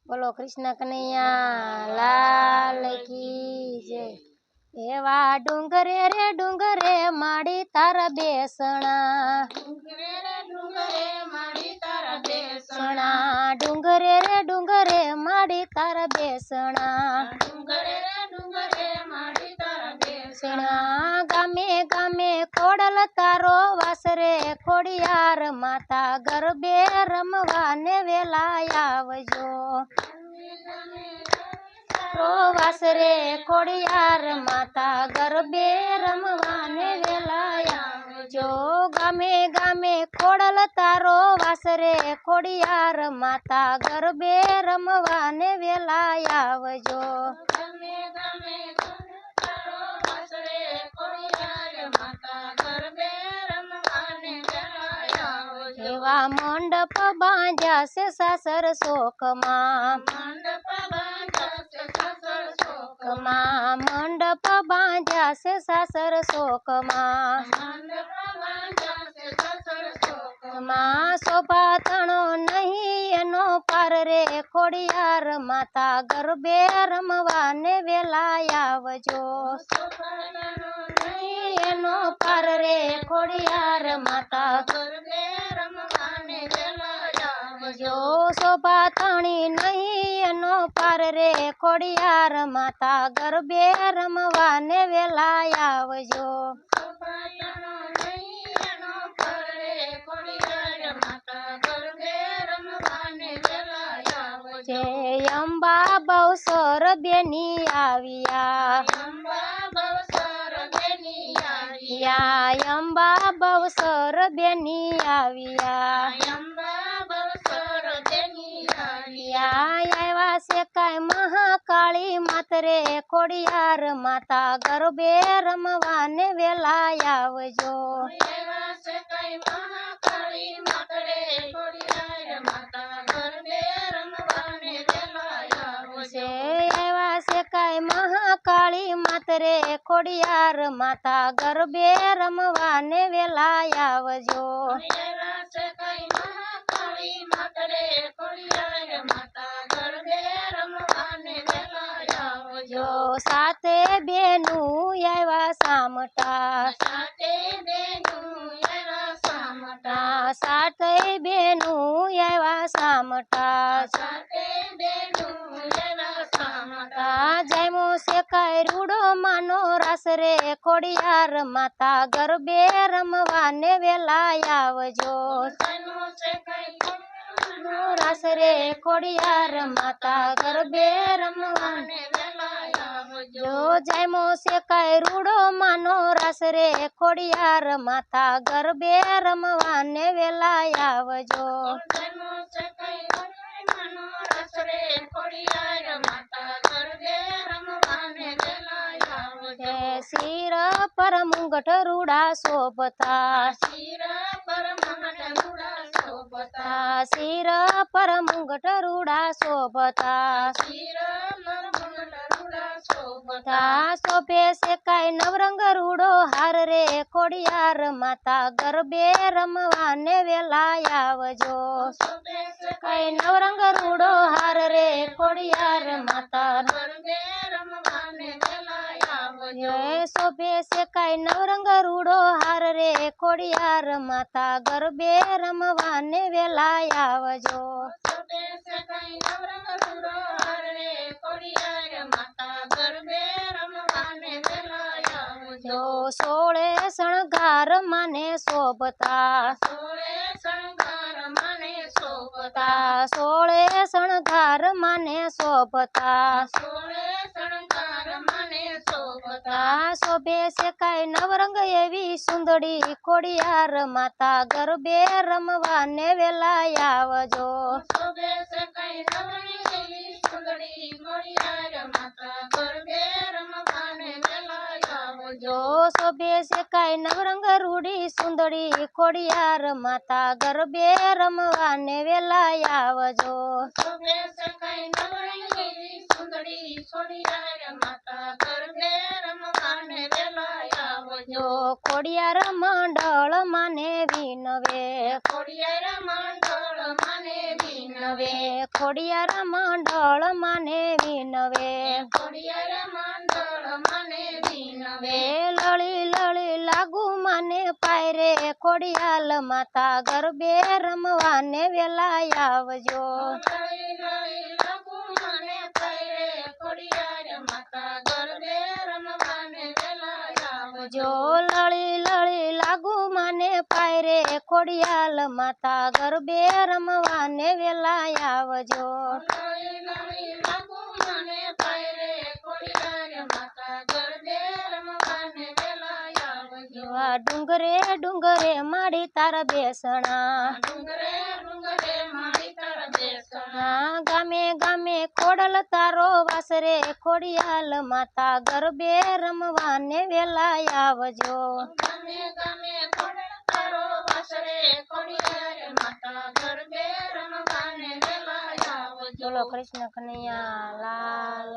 બોલો કૃષ્ણ કનૈયા લાલ કી જય। એવા ડુંગરે રે ડુંગરે માડી તારા બેસણા, ડુંગરે રે ડુંગરે માડી તારા બેસણા, ડુંગરે રે ડુંગરે માડી તારા બેસણા, ડુંગરે રે ડુંગરે માડી તારા બેસણા, ગામે ગામે ખોડલ તારો વાસરે ખોડિયાર માતા ગરબે રમવા ને વેલા આવજો। વાસરે ખોડિયાર માતા ગરબે રમવા ને વેલા આવજો। ગામે ગામે ખોડલ તારો વાસરે ખોડિયાર માતા ગરબે રમવા ને વેલા આવજો। ગામે ગામે તારો વાસરે ખોડિયાર માતા ગરબે રમવા ને વેલા આવજો। એવા મંડપ બાંધ્યા છે સાસર શોકમાં, મંડપ બાંધ્યા છે સાસર શોકમાં, મંડપ બાંધ્યા છે સાસર શોકમાં, મંડપ બાંધ્યા છે સાસર માં શોભા તણો નહીં એનો પાર રે ખોડિયાર માતા ગરબે રમવા ને વેલા આવજો। એનો પાર રે ખોડિયાર માતા ગરબે રમવા ને વેલા આવજો। શોભા તણી નહીં એનો પાર રે ખોડિયાર માતા ગરબે રમવા ને વેલા આવજો। જય અંબા બહુસર બેની આવ્યા, અંબા બહુસર બેની આવ્યા, આવ્યા છે કાંઈ મહાકાળી માતરે ખોડિયાર માતા ગરબે રમવા ને વેલા આવજો। આવ્યા છે કાંઈ મહાકાળી માતરે ખોડિયાર માતા ગરબે રમવા ને વેલા આવજો। જો સાતે બેનું આવ્યા સામટા, સાતે બેનું આવ્યા સામટા, જયમો છે કાંઈ રૂડો માનો રાસ રે ખોડિયાર માતા ગરબે રમવા ને વેલા આવજો। રાસ રે ખોડિયાર માતા ગરબે રમવા ને જો જયમો છે કાંઈ રૂડો માનો રાસ રે ખોડિયાર માતા ગરબે રમવા ને વેલા આવજો। શિર પર મુંગટ રૂડા શોભતા, શિર પર મુંગટ રૂડા શોભતા, શોભે છે કાંઈ નવરંગ રૂડો હાર રે ખોડિયાર માતા ગરબે રમવા ને વેલા આવજો। કાંઈ નવરંગ રૂડો હાર રે ખોડિયાર માતા ગરબે રમવા ને વેલા આવજો। શોભે છે કાંઈ નવરંગ રૂડો હાર રે ખોડિયાર માતા ગરબે રમવા ને વેલા આવજો। જો સોળે શણગાર માને શોભતા, સોળે શણગાર માને શોભતા, શોભે છે કાંઈ નવરંગ એવી સુંદરી ખોડિયાર માતા ગરબે રમવા ને વેલા આવજો। જો શોભે છે કાંઈ નવરંગ રૂડી સુંદરી ખોડિયાર માતા ગરબે રમવા ને વેલા આવજો। આવજો. ખોડિયાર મંડળ માને વિનવે ખોડિયાર મંડળ મને વિનવે. ખોડિયાર મંડળ માને વિનવે ખોડિયાર મંડળ મને વિનવે. લળી લળી લાગુ માને પાયરે ખોડિયાલ માતા ગરબે રમવાને વેલા આવજો. લળી લળી લાગુ મને પૈરે ખોડિયાર માતા ગરબે રમવાને વેલા આવજો. જો લળી લળી લાગુ માને પાયરે ખોડિયાલ માતા ગરબે રમવાને વેલા આવજો. લળી લળી લાગુ મને પૈરે ખોડિયાર માતા ગરબે રમવાને વેલા આવજો. આ ડુંગરે ડુંગરે માડી તારા બેસણા ડુંગરે ડુંગરે મારી તર બેસણા. ગામે ગામે ખોડલ તારો વાસરે ખોડિયાલ માતા ગરબે રમવાને વેલા આવજો. ગામે ગામે ખોડલ તારો વાસરે ખોડિયાર માતા ગરબે રમવાને વેલા આવજો. બોલો કૃષ્ણ કનૈયા લાલ